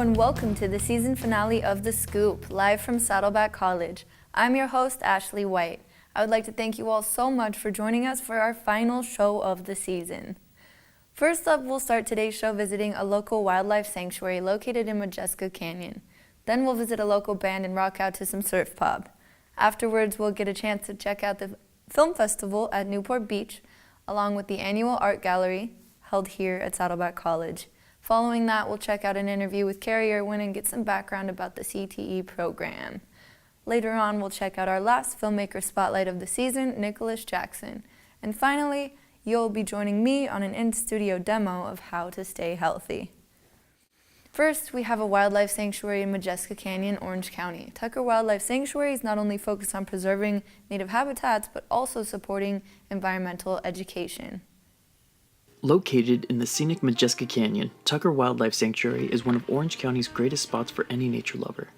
and welcome to the season finale of The Scoop, live from Saddleback College. I'm your host, Ashley White. I would like to thank you all so much for joining us for our final show of the season. First up, we'll start today's show visiting a local wildlife sanctuary located in Majeska Canyon. Then we'll visit a local band and rock out to some surf pop. Afterwards, we'll get a chance to check out the film festival at Newport Beach, along with the annual art gallery held here at Saddleback College. Following that, we'll check out an interview with Carrie Irwin and get some background about the CTE program. Later on, we'll check out our last filmmaker spotlight of the season, Nicholas Jackson. And finally, you'll be joining me on an in-studio demo of how to stay healthy. First, we have a wildlife sanctuary in Majeska Canyon, Orange County. Tucker Wildlife Sanctuary is not only focused on preserving native habitats, but also supporting environmental education. Located in the scenic Majeska Canyon, Tucker Wildlife Sanctuary is one of Orange County's greatest spots for any nature lover.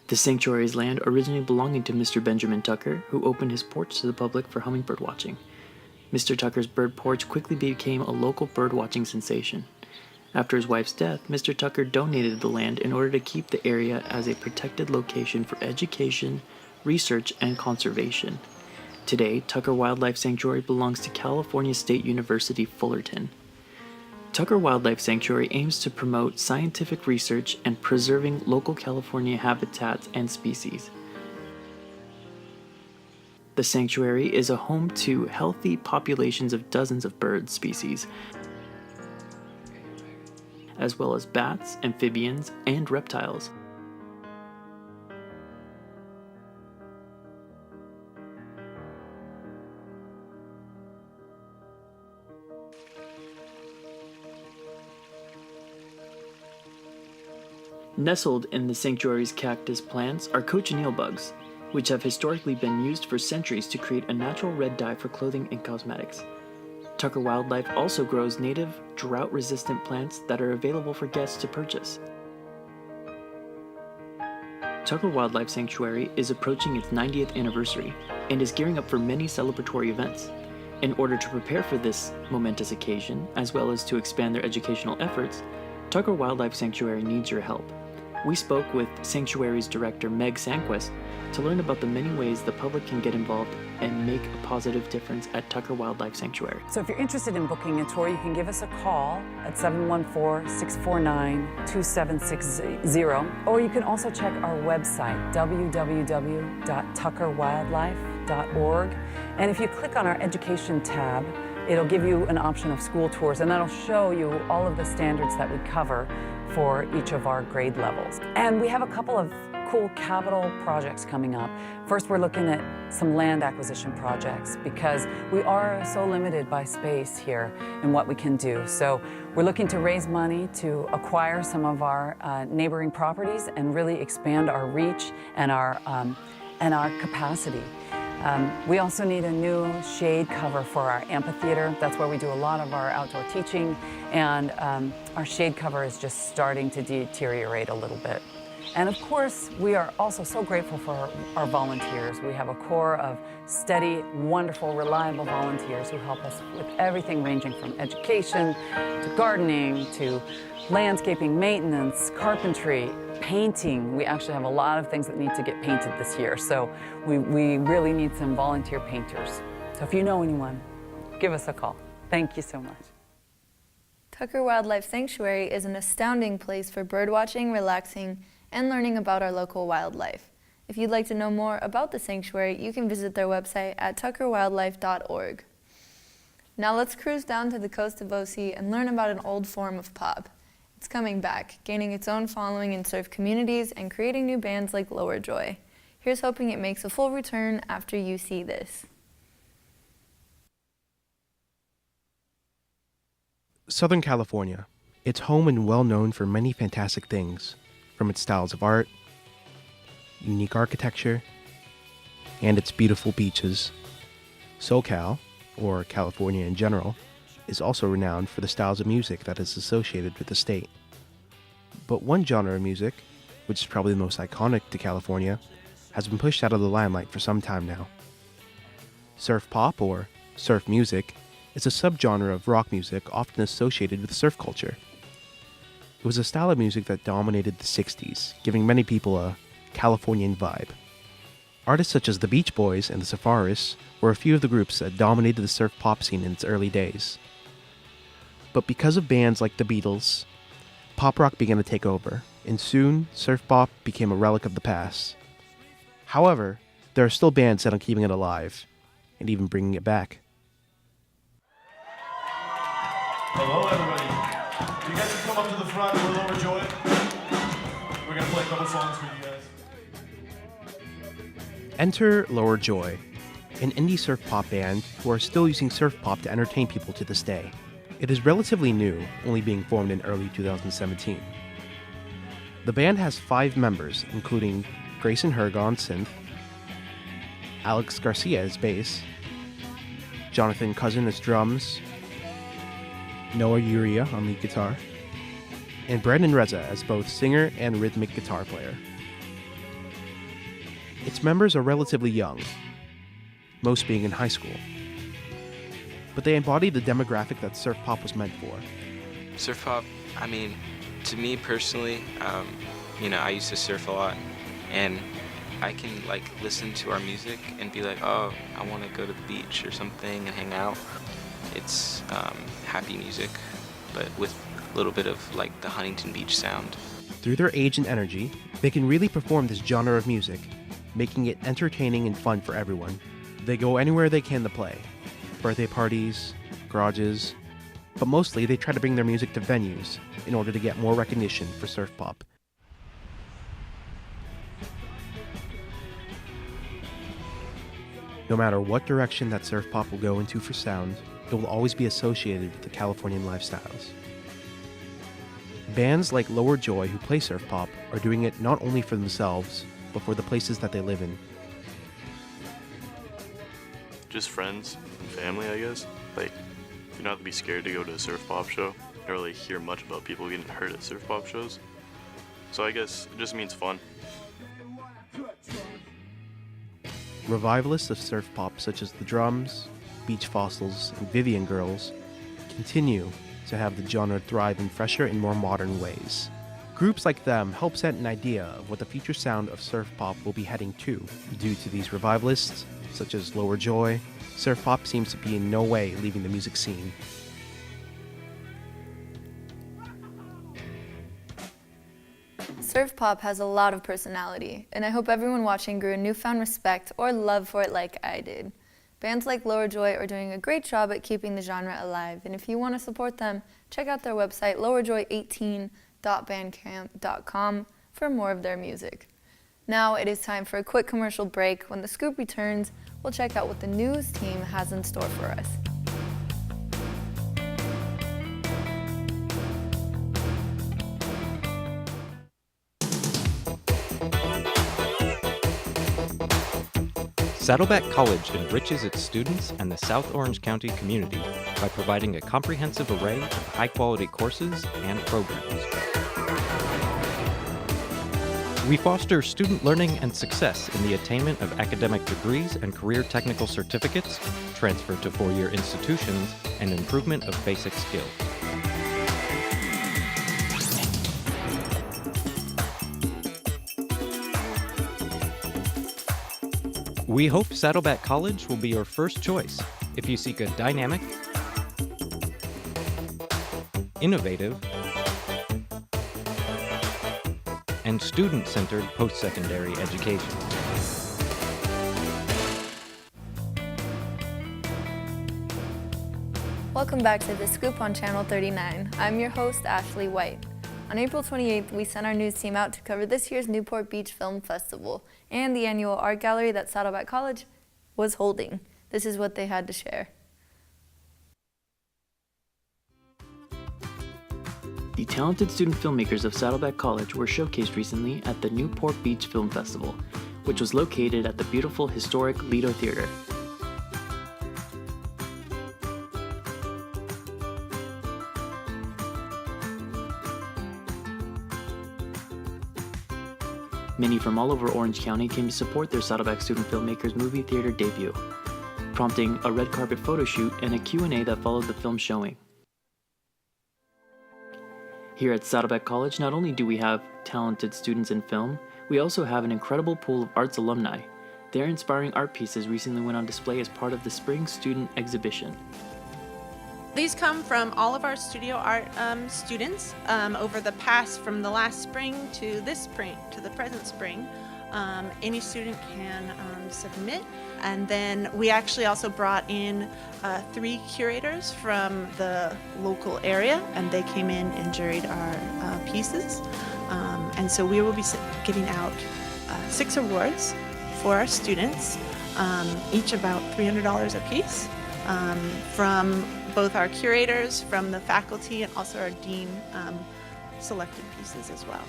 The sanctuary's land originally belonging to Mr. Benjamin Tucker, who opened his porch to the public for hummingbird watching. Mr. Tucker's bird porch quickly became a local bird watching sensation. After his wife's death, Mr. Tucker donated the land in order to keep the area as a protected location for education, research, and conservation. Today, Tucker Wildlife Sanctuary belongs to California State University, Fullerton. Tucker Wildlife Sanctuary aims to promote scientific research and preserving local California habitats and species. The sanctuary is a home to healthy populations of dozens of bird species, as well as bats, amphibians, and reptiles. Nestled in the sanctuary's cactus plants are cochineal bugs, which have historically been used for centuries to create a natural red dye for clothing and cosmetics. Tucker Wildlife also grows native, drought-resistant plants that are available for guests to purchase. Tucker Wildlife Sanctuary is approaching its 90th anniversary and is gearing up for many celebratory events. In order to prepare for this momentous occasion, as well as to expand their educational efforts, Tucker Wildlife Sanctuary needs your help. We spoke with Sanctuary's director, Meg Sanquist, to learn about the many ways the public can get involved and make a positive difference at Tucker Wildlife Sanctuary. So if you're interested in booking a tour, you can give us a call at 714-649-2760, or you can also check our website, www.tuckerwildlife.org. And if you click on our education tab, it'll give you an option of school tours, and that'll show you all of the standards that we cover for each of our grade levels. And we have a couple of cool capital projects coming up. First, we're looking at some land acquisition projects because we are so limited by space here and what we can do. So we're looking to raise money to acquire some of our neighboring properties and really expand our reach and our capacity. We also need a new shade cover for our amphitheater. That's where we do a lot of our outdoor teaching, and our shade cover is just starting to deteriorate a little bit. And of course, we are also so grateful for our volunteers. We have a core of steady, wonderful, reliable volunteers who help us with everything ranging from education to gardening to landscaping, maintenance, carpentry, painting. We actually have a lot of things that need to get painted this year, so we really need some volunteer painters. So if you know anyone, give us a call. Thank you so much. Tucker Wildlife Sanctuary is an astounding place for birdwatching, relaxing, and learning about our local wildlife. If you'd like to know more about the sanctuary, you can visit their website at tuckerwildlife.org. Now let's cruise down to the coast of OC and learn about an old form of pop. It's coming back, gaining its own following in surf communities and creating new bands like Lower Joy. Here's hoping it makes a full return after you see this. Southern California. It's home and well known for many fantastic things, from its styles of art, unique architecture, and its beautiful beaches. SoCal, or California in general, is also renowned for the styles of music that is associated with the state. But one genre of music, which is probably the most iconic to California, has been pushed out of the limelight for some time now. Surf pop, or surf music, is a subgenre of rock music often associated with surf culture. It was a style of music that dominated the 60s, giving many people a Californian vibe. Artists such as the Beach Boys and the Safaris were a few of the groups that dominated the surf pop scene in its early days. But because of bands like the Beatles, pop rock began to take over, and soon surf pop became a relic of the past. However, there are still bands set on keeping it alive, and even bringing it back. Hello, everybody. You guys can come up to the front. We're overjoyed. We're gonna play a couple songs for you guys. Enter Lower Joy, an indie surf pop band who are still using surf pop to entertain people to this day. It is relatively new, only being formed in early 2017. The band has 5 members, including Grayson Herg on synth, Alex Garcia as bass, Jonathan Cousin as drums, Noah Uria on lead guitar, and Brandon Reza as both singer and rhythmic guitar player. Its members are relatively young, most being in high school, but they embody the demographic that surf pop was meant for. Surf pop, I mean, to me personally, I used to surf a lot, and I can listen to our music and be like, oh, I want to go to the beach or something and hang out. It's happy music, but with a little bit of the Huntington Beach sound. Through their age and energy, they can really perform this genre of music, making it entertaining and fun for everyone. They go anywhere they can to play. Birthday parties, garages, but mostly they try to bring their music to venues in order to get more recognition for surf pop. No matter what direction that surf pop will go into for sound, it will always be associated with the Californian lifestyles. Bands like Lower Joy who play surf pop are doing it not only for themselves, but for the places that they live in. Just friends and family, I guess. You don't have to be scared to go to a surf pop show. You don't really hear much about people getting hurt at surf pop shows. So I guess it just means fun. Revivalists of surf pop such as the Drums, Beach Fossils, and Vivian Girls continue to have the genre thrive in fresher and more modern ways. Groups like them help set an idea of what the future sound of surf pop will be heading to. Due to these revivalists, such as Lower Joy, surf pop seems to be in no way leaving the music scene. Surf pop has a lot of personality, and I hope everyone watching grew a newfound respect or love for it like I did. Bands like Lower Joy are doing a great job at keeping the genre alive, and if you want to support them, check out their website lowerjoy18.bandcamp.com for more of their music. Now it is time for a quick commercial break. When the scoop returns, we'll check out what the news team has in store for us. Saddleback College enriches its students and the South Orange County community by providing a comprehensive array of high-quality courses and programs. We foster student learning and success in the attainment of academic degrees and career technical certificates, transfer to four-year institutions, and improvement of basic skills. We hope Saddleback College will be your first choice if you seek a dynamic, innovative, and student-centered post-secondary education. Welcome back to The Scoop on Channel 39. I'm your host, Ashley White. On April 28th, we sent our news team out to cover this year's Newport Beach Film Festival and the annual art gallery that Saddleback College was holding. This is what they had to share. The talented student filmmakers of Saddleback College were showcased recently at the Newport Beach Film Festival, which was located at the beautiful historic Lido Theater. Many from all over Orange County came to support their Saddleback student filmmakers' movie theater debut, prompting a red carpet photo shoot and a Q&A that followed the film showing. Here at Saddleback College, not only do we have talented students in film, we also have an incredible pool of arts alumni. Their inspiring art pieces recently went on display as part of the Spring Student Exhibition. These come from all of our studio art students over the past, from the last spring to this spring, to the present spring. Any student can submit. And then we actually also brought in 3 curators from the local area, and they came in and juried our pieces. And so we will be giving out 6 awards for our students, each about $300 a piece, from both our curators, from the faculty, and also our dean selected pieces as well.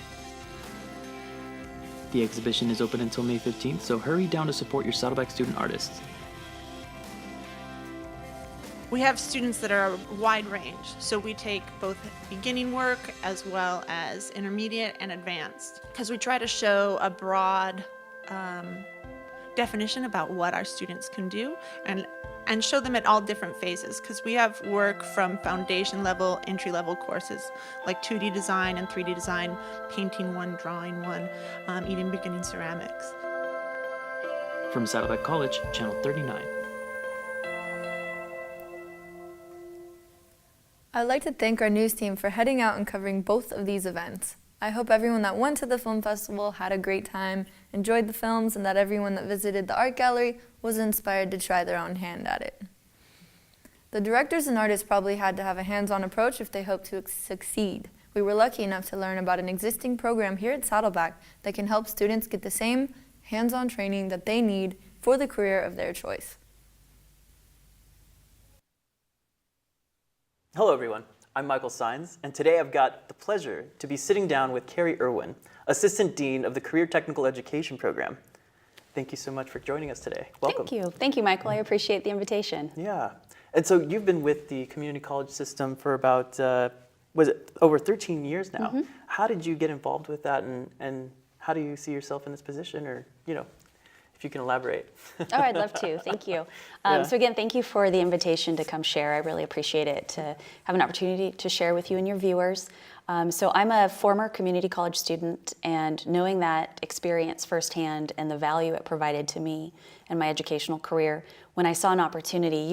The exhibition is open until May 15th, so hurry down to support your Saddleback student artists. We have students that are a wide range, so we take both beginning work as well as intermediate and advanced, because we try to show a broad definition about what our students can do, and show them at all different phases, because we have work from foundation level, entry level courses like 2D design and 3D design, painting 1, drawing 1, even beginning ceramics. From Saddleback College, Channel 39. I'd like to thank our news team for heading out and covering both of these events. I hope everyone that went to the film festival had a great time, enjoyed the films, and that everyone that visited the art gallery was inspired to try their own hand at it. The directors and artists probably had to have a hands-on approach if they hoped to succeed. We were lucky enough to learn about an existing program here at Saddleback that can help students get the same hands-on training that they need for the career of their choice. Hello everyone, I'm Michael Sines, and today I've got the pleasure to be sitting down with Carrie Irwin, Assistant Dean of the Career Technical Education Program. Thank you so much for joining us today. Welcome. Thank you. Thank you, Michael. I appreciate the invitation. Yeah. And so you've been with the community college system for about, was it over 13 years now? Mm-hmm. How did you get involved with that, and how do you see yourself in this position, or, if you can elaborate? Oh, I'd love to. Thank you. So again, thank you for the invitation to come share. I really appreciate it, to have an opportunity to share with you and your viewers. So I'm a former community college student, and knowing that experience firsthand and the value it provided to me and my educational career, when I saw an opportunity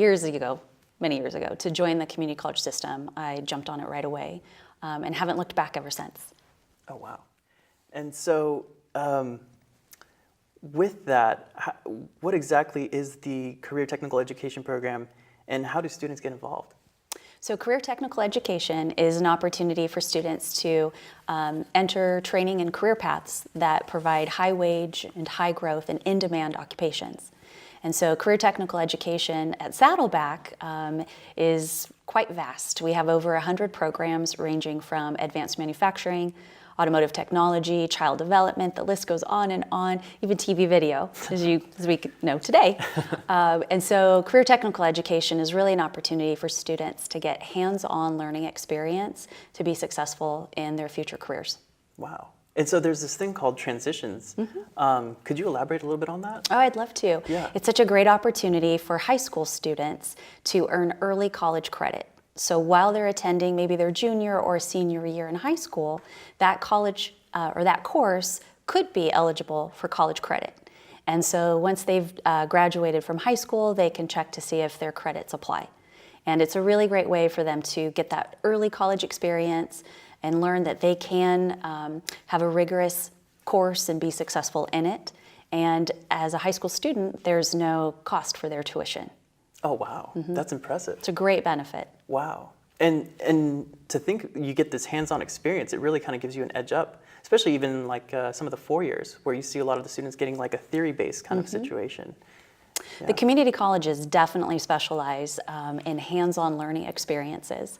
many years ago, to join the community college system, I jumped on it right away and haven't looked back ever since. Oh, wow. And so with that, what exactly is the Career Technical Education Program, and how do students get involved? So Career Technical Education is an opportunity for students to enter training and career paths that provide high wage and high growth and in-demand occupations. And so Career Technical Education at Saddleback is quite vast. We have over 100 programs ranging from advanced manufacturing, automotive technology, child development, the list goes on, even TV video, as we know today. And so Career Technical Education is really an opportunity for students to get hands-on learning experience to be successful in their future careers. Wow. And so there's this thing called transitions. Mm-hmm. Could you elaborate a little bit on that? Oh, I'd love to. Yeah. It's such a great opportunity for high school students to earn early college credit. So while they're attending maybe their junior or senior year in high school, that college or that course could be eligible for college credit. And so once they've graduated from high school, they can check to see if their credits apply. And it's a really great way for them to get that early college experience and learn that they can have a rigorous course and be successful in it. And as a high school student, there's no cost for their tuition. Oh, wow. Mm-hmm. That's impressive. It's a great benefit. Wow. And to think you get this hands-on experience, it really kind of gives you an edge up, especially even like some of the 4 years where you see a lot of the students getting like a theory-based kind of situation. Yeah. The community colleges definitely specialize in hands-on learning experiences.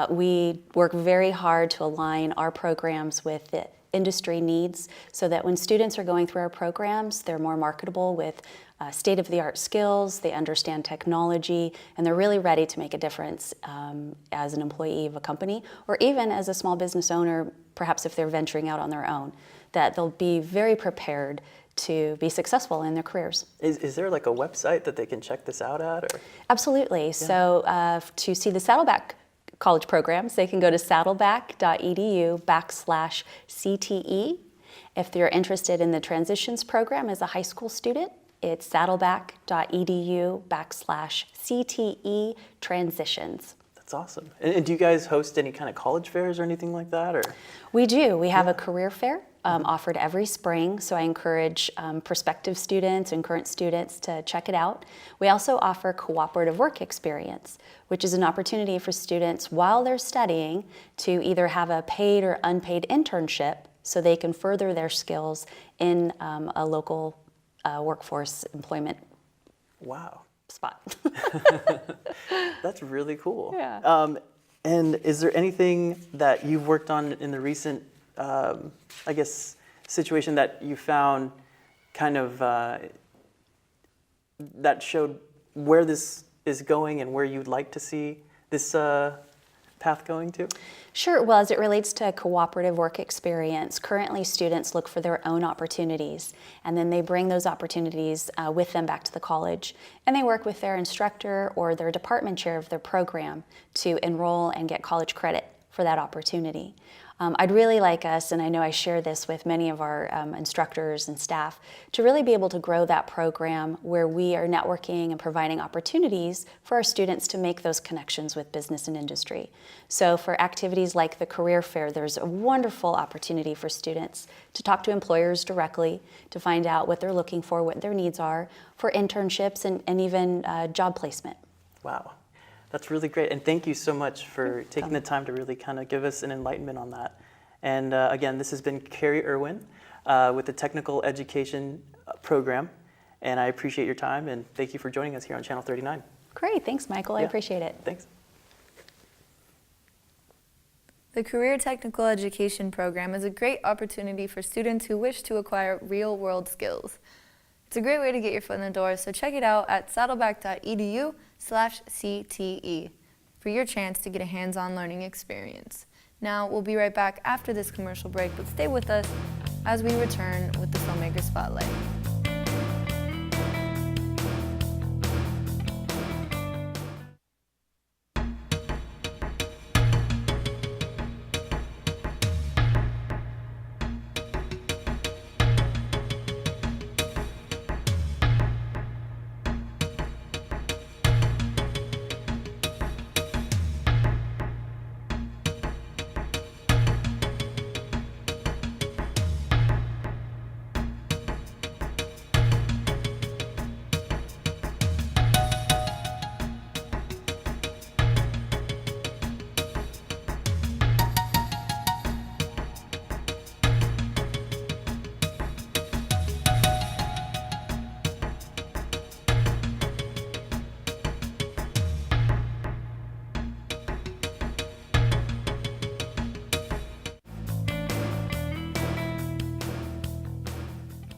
We work very hard to align our programs with the industry needs so that when students are going through our programs, they're more marketable with state-of-the-art skills, they understand technology, and they're really ready to make a difference as an employee of a company, or even as a small business owner, perhaps if they're venturing out on their own, that they'll be very prepared to be successful in their careers. Is there like a website that they can check this out at? Or? Absolutely. Yeah. So to see the Saddleback college programs, they can go to saddleback.edu/CTE. If you're interested in the transitions program as a high school student, it's saddleback.edu/CTE transitions. That's awesome. And do you guys host any kind of college fairs or anything like that? Or We do. We have a career fair offered every spring, so I encourage prospective students and current students to check it out. We also offer cooperative work experience, which is an opportunity for students while they're studying to either have a paid or unpaid internship so they can further their skills in a local workforce employment wow. spot. That's really cool. Yeah. And is there anything that you've worked on in the recent, I guess, situation that you found kind of that showed where this is going and where you'd like to see this path going to? Sure. Well, as it relates to cooperative work experience, currently students look for their own opportunities, and then they bring those opportunities with them back to the college, and they work with their instructor or their department chair of their program to enroll and get college credit for that opportunity. I'd really like us, and I know I share this with many of our instructors and staff, to really be able to grow that program where we are networking and providing opportunities for our students to make those connections with business and industry. So for activities like the career fair, there's a wonderful opportunity for students to talk to employers directly, to find out what they're looking for, what their needs are, for internships and even job placement. Wow. That's really great, and thank you so much for taking the time to really kind of give us an enlightenment on that. And again, this has been Carrie Irwin with the Technical Education Program, and I appreciate your time, and thank you for joining us here on Channel 39. Great, thanks Michael, I appreciate it. Thanks. The Career Technical Education Program is a great opportunity for students who wish to acquire real-world skills. It's a great way to get your foot in the door, so check it out at saddleback.edu/CTE for your chance to get a hands-on learning experience. Now, we'll be right back after this commercial break, but stay with us as we return with the Filmmaker Spotlight.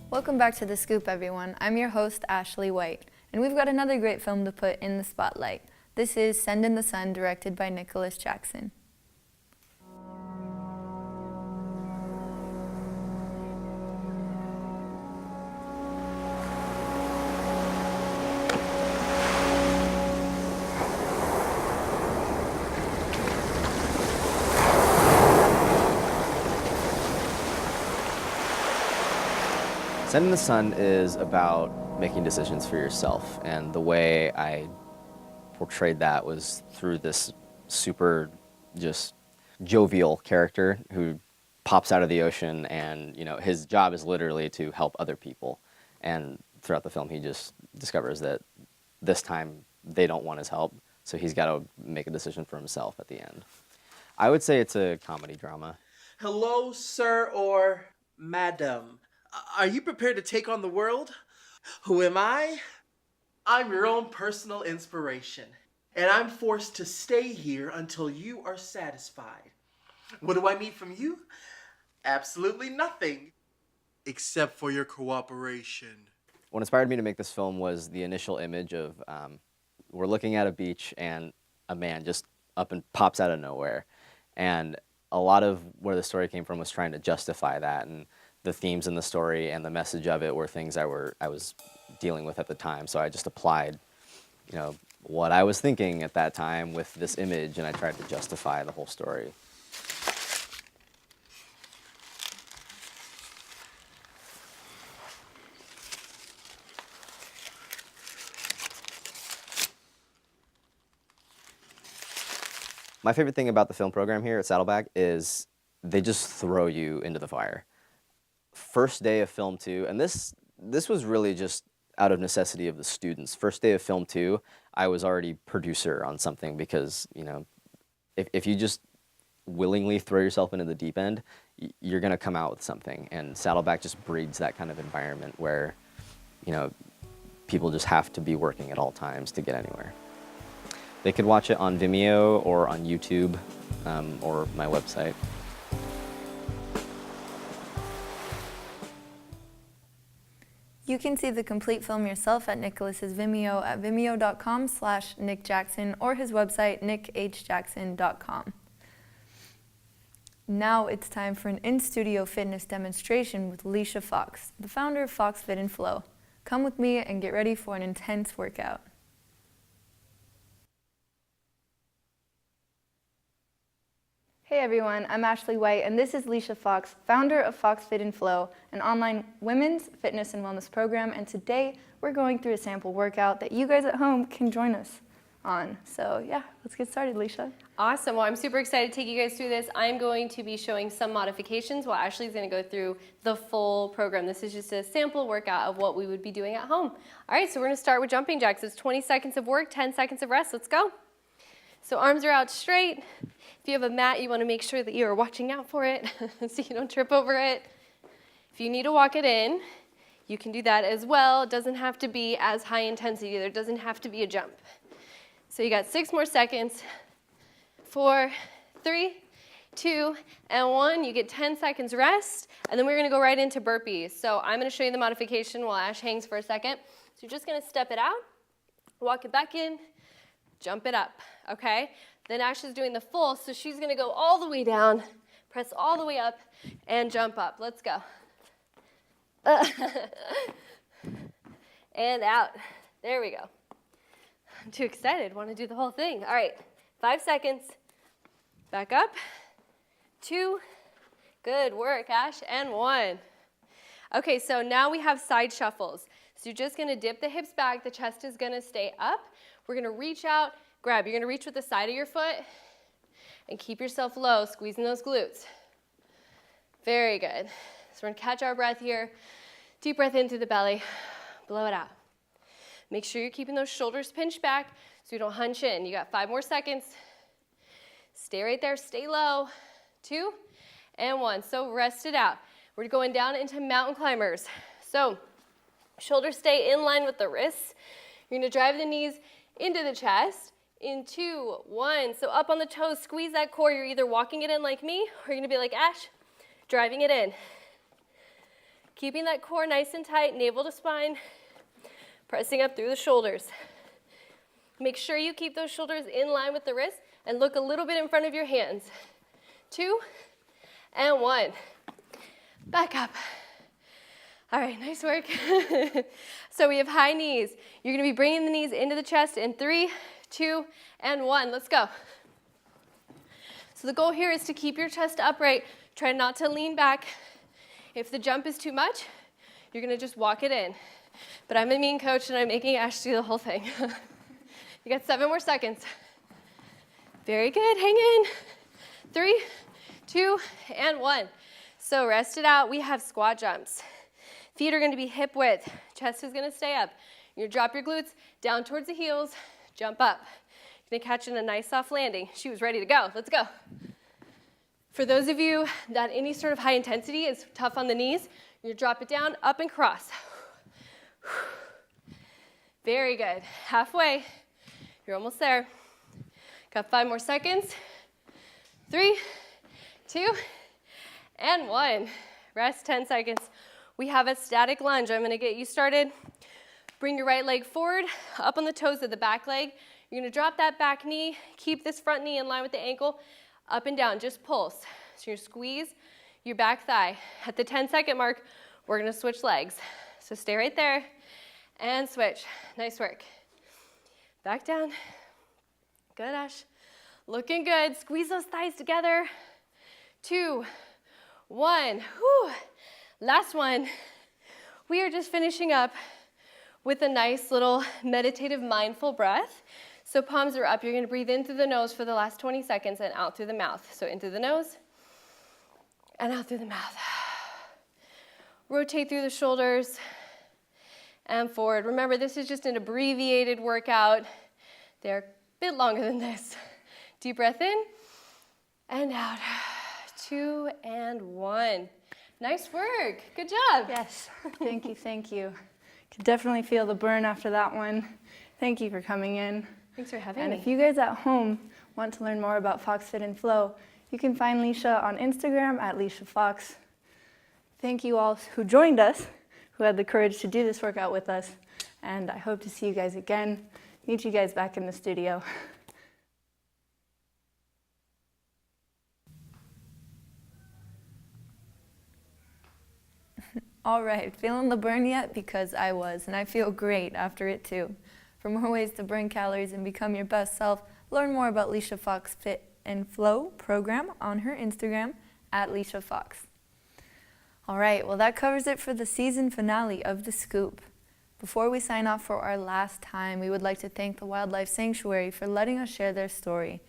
Welcome back to The Scoop, everyone. I'm your host, Ashley White, and we've got another great film to put in the spotlight. This is Send in the Sun, directed by Nicholas Jackson. Send in the Sun is about making decisions for yourself, and the way I portrayed that was through this super just jovial character who pops out of the ocean, and his job is literally to help other people, and throughout the film he just discovers that this time they don't want his help, so he's got to make a decision for himself at the end. I would say it's a comedy drama. Hello, sir or madam. Are you prepared to take on the world? Who am I? I'm your own personal inspiration, and I'm forced to stay here until you are satisfied. What do I need from you? Absolutely nothing, except for your cooperation. What inspired me to make this film was the initial image of we're looking at a beach and a man just up and pops out of nowhere, and a lot of where the story came from was trying to justify that, and the themes in the story and the message of it were things I was dealing with at the time. So I just applied, what I was thinking at that time with this image, and I tried to justify the whole story. My favorite thing about the film program here at Saddleback is they just throw you into the fire. First day of film 2, and this was really just out of necessity of the students. First day of film 2, I was already producer on something because, you know, if you just willingly throw yourself into the deep end, you're going to come out with something. And Saddleback just breeds that kind of environment where, you know, people just have to be working at all times to get anywhere. They could watch it on Vimeo or on YouTube or my website. You can see the complete film yourself at Nicholas's Vimeo at vimeo.com/nickjackson or his website nickhjackson.com. Now it's time for an in-studio fitness demonstration with Leisha Fox, the founder of Fox Fit and Flow. Come with me and get ready for an intense workout. Hey everyone, I'm Ashley White and this is Leisha Fox, founder of Fox Fit and Flow, an online women's fitness and wellness program, and today we're going through a sample workout that you guys at home can join us on. So yeah, let's get started, Leisha. Awesome, well I'm super excited to take you guys through this. I'm going to be showing some modifications while Ashley's going to go through the full program. This is just a sample workout of what we would be doing at home. Alright, so we're going to start with jumping jacks. It's 20 seconds of work, 10 seconds of rest. Let's go. So arms are out straight. If you have a mat, you want to make sure that you are watching out for it so you don't trip over it. If you need to walk it in, you can do that as well. It doesn't have to be as high intensity. There doesn't have to be a jump. So you got 6 more seconds. 4, 3, 2, and 1. You get 10 seconds rest, and then we're going to go right into burpees. So I'm going to show you the modification while Ash hangs for a second. So you're just going to step it out, walk it back in, jump it up, okay? Then Ash is doing the full, so she's going to go all the way down, press all the way up, and jump up. Let's go. And out. There we go. I'm too excited. Want to do the whole thing. All right, 5 seconds. Back up. 2. Good work, Ash. And 1. Okay, so now we have side shuffles. So you're just going to dip the hips back. The chest is going to stay up. We're going to reach out, grab. You're going to reach with the side of your foot and keep yourself low, squeezing those glutes. Very good. So we're going to catch our breath here. Deep breath in through the belly. Blow it out. Make sure you're keeping those shoulders pinched back so you don't hunch in. You got 5 more seconds. Stay right there. Stay low. 2 and 1. So rest it out. We're going down into mountain climbers. So shoulders stay in line with the wrists. You're going to drive the knees into the chest. In 2, 1. So up on the toes, squeeze that core. You're either walking it in like me, or you're going to be like Ash, driving it in. Keeping that core nice and tight, navel to spine, pressing up through the shoulders. Make sure you keep those shoulders in line with the wrists and look a little bit in front of your hands. 2 and 1. Back up. All right, nice work. So we have high knees. You're going to be bringing the knees into the chest in 3, 2, and 1. Let's go. So the goal here is to keep your chest upright. Try not to lean back. If the jump is too much, you're going to just walk it in. But I'm a mean coach, and I'm making Ash do the whole thing. You got 7 more seconds. Very good. Hang in. 3, 2, and 1. So rest it out. We have squat jumps. Feet are going to be hip width. Chest is going to stay up. You're going to drop your glutes down towards the heels. Jump up. You're going to catch in a nice soft landing. She was ready to go. Let's go. For those of you that any sort of high intensity is tough on the knees, you're going to drop it down, up and cross. Very good. Halfway. You're almost there. Got 5 more seconds. 3, 2, and 1. Rest 10 seconds. We have a static lunge. I'm going to get you started. Bring your right leg forward, up on the toes of the back leg. You're going to drop that back knee. Keep this front knee in line with the ankle. Up and down, just pulse. So you're going to squeeze your back thigh. At the 10-second mark, we're going to switch legs. So stay right there and switch. Nice work. Back down. Good, Ash. Looking good. Squeeze those thighs together. 2, 1. Whew. Last one. We are just finishing up with a nice little meditative mindful breath. So palms are up. You're going to breathe in through the nose for the last 20 seconds and out through the mouth. So in through the nose and out through the mouth. Rotate through the shoulders and forward. Remember, this is just an abbreviated workout. They're a bit longer than this. Deep breath in and out. 2 and 1. Nice work. Good job. Yes, thank you, thank you. Could definitely feel the burn after that one. Thank you for coming in. Thanks for having And me. if you guys at home want to learn more about Fox Fit and Flow, you can find Leisha on Instagram at Leisha Fox. Thank you all who joined us, who had the courage to do this workout with us, and I hope to see you guys again, meet you guys back in the studio. All right, feeling the burn yet? Because I was, and I feel great after it too. For more ways to burn calories and become your best self, learn more about Leisha Fox Fit and Flow program on her Instagram at Leisha Fox. All right, well that covers it for the season finale of The Scoop. Before we sign off for our last time, we would like to thank the Wildlife Sanctuary for letting us share their story.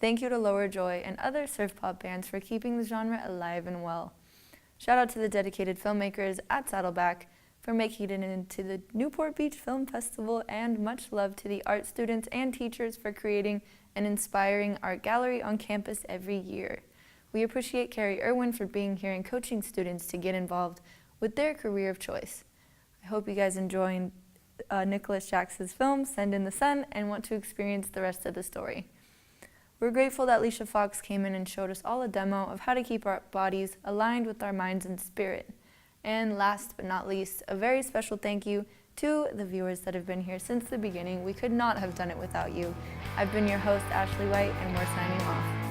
Thank you to Lower Joy and other surf pop bands for keeping the genre alive and well. Shout out to the dedicated filmmakers at Saddleback for making it into the Newport Beach Film Festival, and much love to the art students and teachers for creating an inspiring art gallery on campus every year. We appreciate Carrie Irwin for being here and coaching students to get involved with their career of choice. I hope you guys enjoy Nicholas Jackson's film, Send in the Sun, and want to experience the rest of the story. We're grateful that Leisha Fox came in and showed us all a demo of how to keep our bodies aligned with our minds and spirit. And last but not least, a very special thank you to the viewers that have been here since the beginning. We could not have done it without you. I've been your host, Ashley White, and we're signing off.